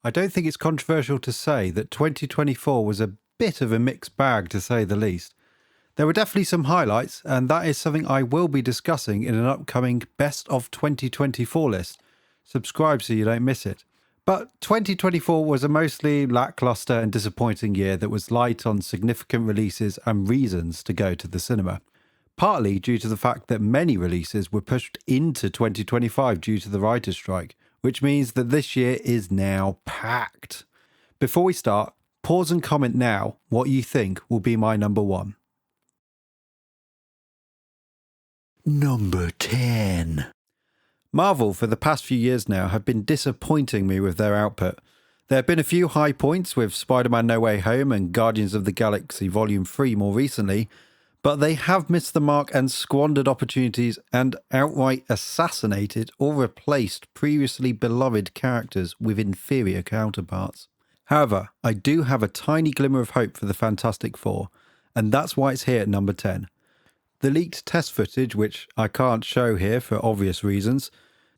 I don't think it's controversial to say that 2024 was a bit of a mixed bag, to say the least. There were definitely some highlights, and that is something I will be discussing in an upcoming Best of 2024 list. Subscribe so you don't miss it. But 2024 was a mostly lackluster and disappointing year that was light on significant releases and reasons to go to the cinema. Partly due to the fact that many releases were pushed into 2025 due to the writer's strike, which means that this year is now packed. Before we start, pause and comment now what you think will be my number one. Number 10. Marvel, for the past few years now, have been disappointing me with their output. There have been a few high points with Spider-Man No Way Home and Guardians of the Galaxy Volume 3 more recently, but they have missed the mark and squandered opportunities and outright assassinated or replaced previously beloved characters with inferior counterparts. However, I do have a tiny glimmer of hope for the Fantastic Four, and that's why it's here at number 10. The leaked test footage, which I can't show here for obvious reasons,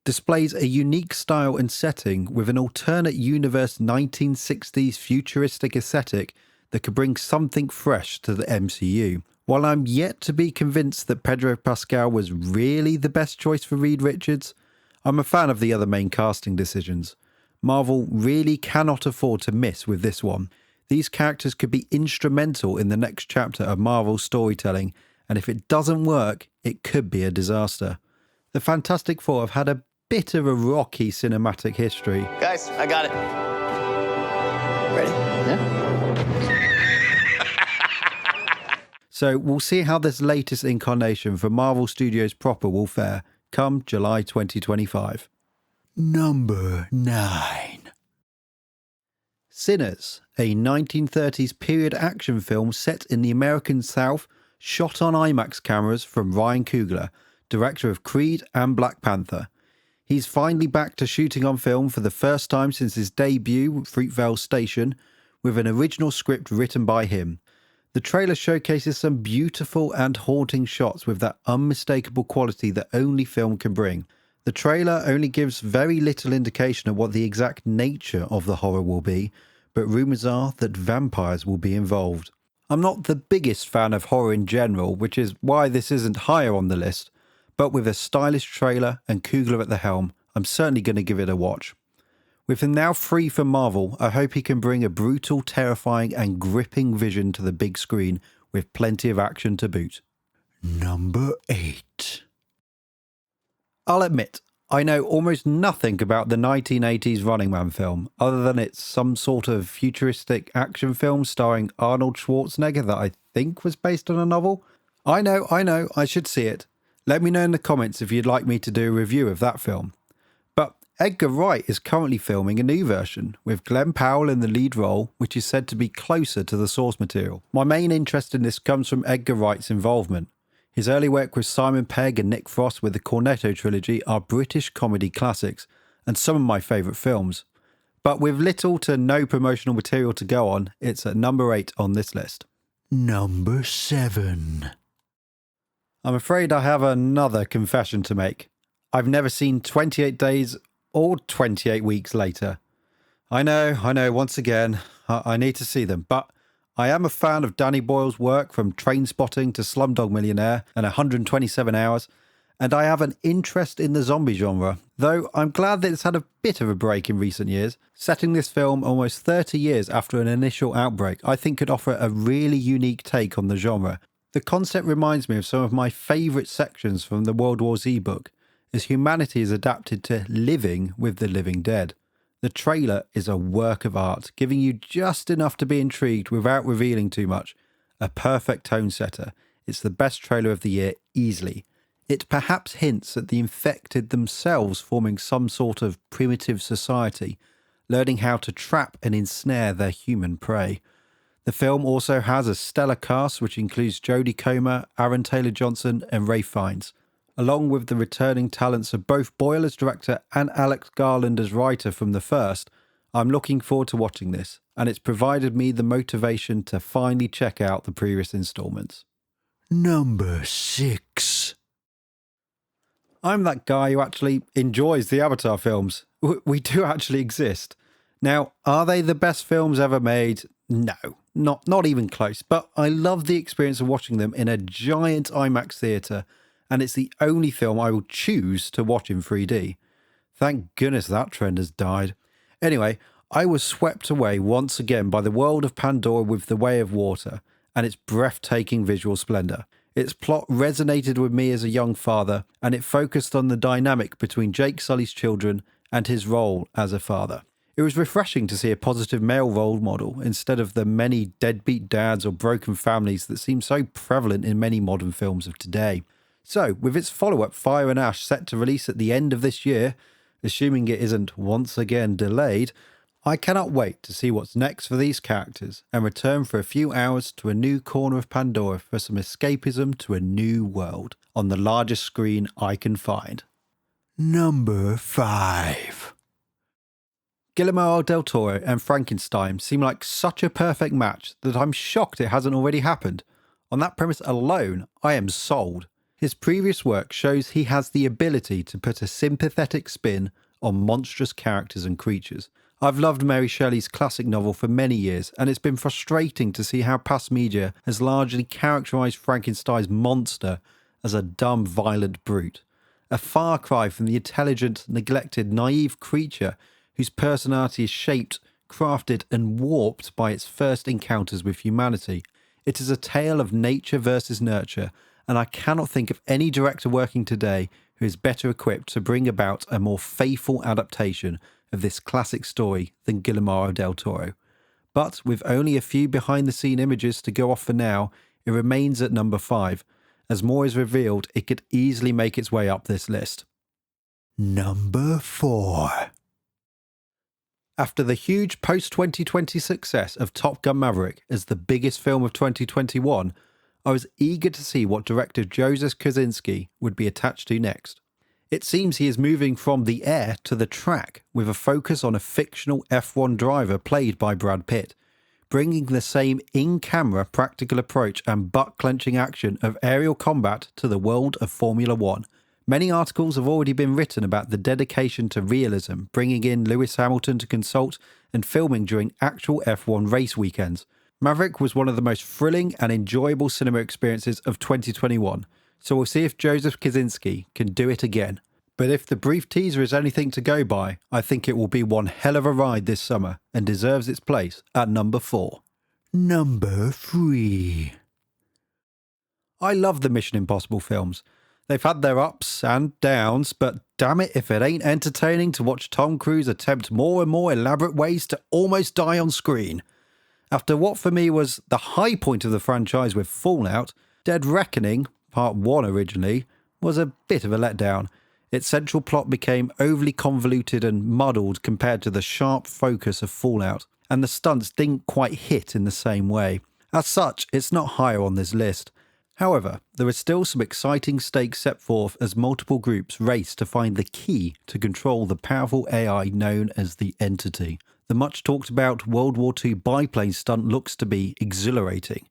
displays a unique style and setting with an alternate universe 1960s futuristic aesthetic that could bring something fresh to the MCU. While I'm yet to be convinced that Pedro Pascal was really the best choice for Reed Richards, I'm a fan of the other main casting decisions. Marvel really cannot afford to miss with this one. These characters could be instrumental in the next chapter of Marvel's storytelling, and if it doesn't work, it could be a disaster. The Fantastic Four have had a bit of a rocky cinematic history. Guys, I got it. Ready? Yeah. So we'll see how this latest incarnation for Marvel Studios proper will fare come July 2025. Number 9. Sinners, a 1930s period action film set in the American South, shot on IMAX cameras from Ryan Coogler, director of Creed and Black Panther. He's finally back to shooting on film for the first time since his debut, Fruitvale Station, with an original script written by him. The trailer showcases some beautiful and haunting shots with that unmistakable quality that only film can bring. The trailer only gives very little indication of what the exact nature of the horror will be, but rumours are that vampires will be involved. I'm not the biggest fan of horror in general, which is why this isn't higher on the list, but with a stylish trailer and Coogler at the helm, I'm certainly going to give it a watch. With him now free from Marvel, I hope he can bring a brutal, terrifying and gripping vision to the big screen with plenty of action to boot. Number 8. I'll admit, I know almost nothing about the 1980s Running Man film, other than it's some sort of futuristic action film starring Arnold Schwarzenegger that I think was based on a novel. I know, I should see it. Let me know in the comments if you'd like me to do a review of that film. But Edgar Wright is currently filming a new version, with Glenn Powell in the lead role, which is said to be closer to the source material. My main interest in this comes from Edgar Wright's involvement. His early work with Simon Pegg and Nick Frost with the Cornetto trilogy are British comedy classics, and some of my favourite films. But with little to no promotional material to go on, it's at number 8 on this list. Number 7. I'm afraid I have another confession to make. I've never seen 28 Days or 28 Weeks Later. I know, once again, I need to see them, but I am a fan of Danny Boyle's work from Trainspotting to Slumdog Millionaire and 127 Hours, and I have an interest in the zombie genre, though I'm glad that it's had a bit of a break in recent years. Setting this film almost 30 years after an initial outbreak, I think could offer a really unique take on the genre. The concept reminds me of some of my favourite sections from the World War Z book, as humanity is adapted to living with the living dead. The trailer is a work of art, giving you just enough to be intrigued without revealing too much. A perfect tone setter. It's the best trailer of the year, easily. It perhaps hints at the infected themselves forming some sort of primitive society, learning how to trap and ensnare their human prey. The film also has a stellar cast which includes Jodie Comer, Aaron Taylor-Johnson and Ralph Fiennes. Along with the returning talents of both Boyle as director and Alex Garland as writer from the first, I'm looking forward to watching this, and it's provided me the motivation to finally check out the previous installments. Number 6. I'm that guy who actually enjoys the Avatar films. We do actually exist. Now, are they the best films ever made? No, not even close. But I love the experience of watching them in a giant IMAX theatre, and it's the only film I will choose to watch in 3D. Thank goodness that trend has died. Anyway, I was swept away once again by the world of Pandora with The Way of Water and its breathtaking visual splendour. Its plot resonated with me as a young father, and it focused on the dynamic between Jake Sully's children and his role as a father. It was refreshing to see a positive male role model instead of the many deadbeat dads or broken families that seem so prevalent in many modern films of today. So, with its follow-up Fire and Ash set to release at the end of this year, assuming it isn't once again delayed, I cannot wait to see what's next for these characters and return for a few hours to a new corner of Pandora for some escapism to a new world on the largest screen I can find. Number 5. Guillermo del Toro and Frankenstein seem like such a perfect match that I'm shocked it hasn't already happened. On that premise alone, I am sold. His previous work shows he has the ability to put a sympathetic spin on monstrous characters and creatures. I've loved Mary Shelley's classic novel for many years, and it's been frustrating to see how past media has largely characterised Frankenstein's monster as a dumb, violent brute. A far cry from the intelligent, neglected, naive creature whose personality is shaped, crafted, and warped by its first encounters with humanity. It is a tale of nature versus nurture, and I cannot think of any director working today who is better equipped to bring about a more faithful adaptation of this classic story than Guillermo del Toro. But with only a few behind-the-scene images to go off for now, it remains at number 5. As more is revealed, it could easily make its way up this list. Number 4. After the huge post-2020 success of Top Gun Maverick as the biggest film of 2021, I was eager to see what director Joseph Kosinski would be attached to next. It seems he is moving from the air to the track with a focus on a fictional F1 driver played by Brad Pitt, bringing the same in-camera practical approach and butt-clenching action of aerial combat to the world of Formula One. Many articles have already been written about the dedication to realism, bringing in Lewis Hamilton to consult and filming during actual F1 race weekends. Maverick was one of the most thrilling and enjoyable cinema experiences of 2021, so we'll see if Joseph Kosinski can do it again. But if the brief teaser is anything to go by, I think it will be one hell of a ride this summer and deserves its place at number 4. Number 3. I love the Mission Impossible films. They've had their ups and downs, but damn it if it ain't entertaining to watch Tom Cruise attempt more and more elaborate ways to almost die on screen. After what for me was the high point of the franchise with Fallout, Dead Reckoning, Part 1 originally, was a bit of a letdown. Its central plot became overly convoluted and muddled compared to the sharp focus of Fallout, and the stunts didn't quite hit in the same way. As such, it's not higher on this list. However, there are still some exciting stakes set forth as multiple groups race to find the key to control the powerful AI known as the Entity. The much talked about World War II biplane stunt looks to be exhilarating,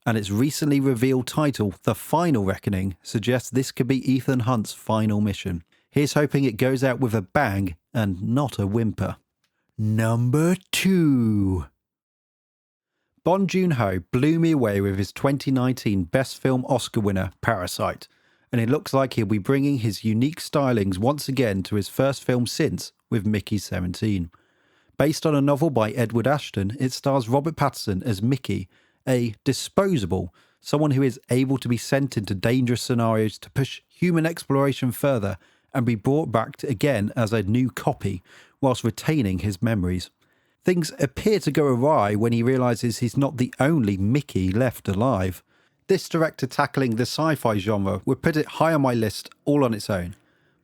and its recently revealed title, The Final Reckoning, suggests this could be Ethan Hunt's final mission. Here's hoping it goes out with a bang and not a whimper. Number 2. Bong Joon-ho blew me away with his 2019 Best Film Oscar winner, Parasite, and it looks like he'll be bringing his unique stylings once again to his first film since, with Mickey 17. Based on a novel by Edward Ashton, it stars Robert Pattinson as Mickey, a disposable, someone who is able to be sent into dangerous scenarios to push human exploration further and be brought back again as a new copy, whilst retaining his memories. Things appear to go awry when he realises he's not the only Mickey left alive. This director tackling the sci-fi genre would put it high on my list all on its own.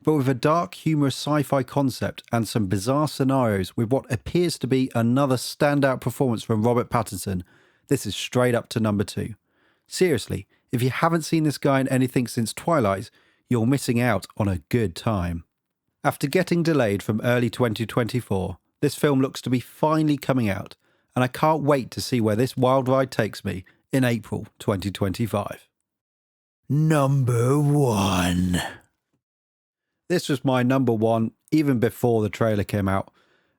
But with a dark, humorous sci-fi concept and some bizarre scenarios with what appears to be another standout performance from Robert Pattinson, this is straight up to number 2. Seriously, if you haven't seen this guy in anything since Twilight, you're missing out on a good time. After getting delayed from early 2024, this film looks to be finally coming out, and I can't wait to see where this wild ride takes me in April 2025. Number 1. This was my number 1 even before the trailer came out.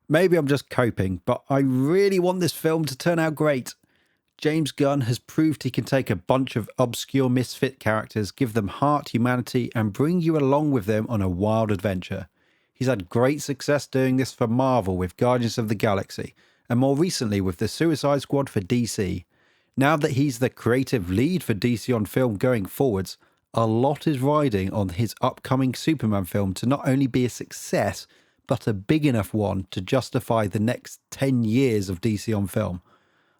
Maybe I'm just coping, but I really want this film to turn out great. James Gunn has proved he can take a bunch of obscure misfit characters, give them heart, humanity, and bring you along with them on a wild adventure. He's had great success doing this for Marvel with Guardians of the Galaxy, and more recently with the Suicide Squad for DC. Now that he's the creative lead for DC on film going forwards, a lot is riding on his upcoming Superman film to not only be a success, but a big enough one to justify the next 10 years of DC on film.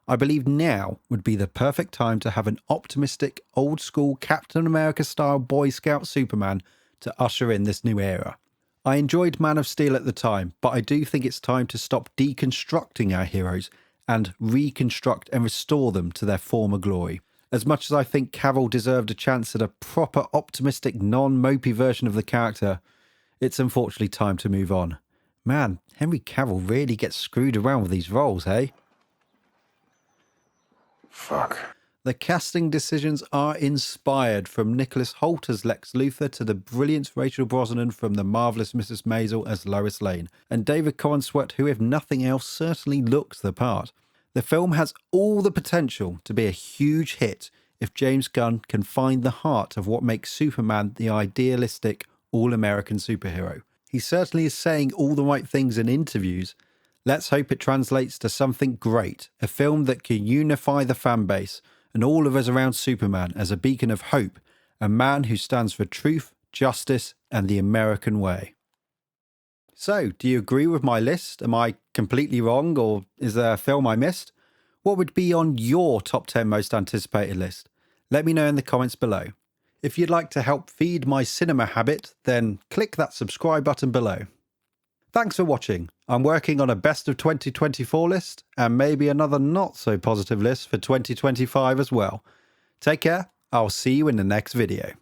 I believe now would be the perfect time to have an optimistic, old-school Captain America-style Boy Scout Superman to usher in this new era. I enjoyed Man of Steel at the time, but I do think it's time to stop deconstructing our heroes and reconstruct and restore them to their former glory. As much as I think Cavill deserved a chance at a proper optimistic, non-mopey version of the character, it's unfortunately time to move on. Man, Henry Cavill really gets screwed around with these roles, hey? Fuck. The casting decisions are inspired, from Nicholas Hoult as Lex Luthor to the brilliant Rachel Brosnahan from The Marvelous Mrs. Maisel as Lois Lane, and David Corenswet, who if nothing else certainly looks the part. The film has all the potential to be a huge hit if James Gunn can find the heart of what makes Superman the idealistic, all-American superhero. He certainly is saying all the right things in interviews. Let's hope it translates to something great, a film that can unify the fan base and all of us around Superman as a beacon of hope, a man who stands for truth, justice, and the American way. So, do you agree with my list? Am I completely wrong, or is there a film I missed? What would be on your top 10 most anticipated list? Let me know in the comments below. If you'd like to help feed my cinema habit, then click that subscribe button below. Thanks for watching. I'm working on a best of 2024 list and maybe another not so positive list for 2025 as well. Take care. I'll see you in the next video.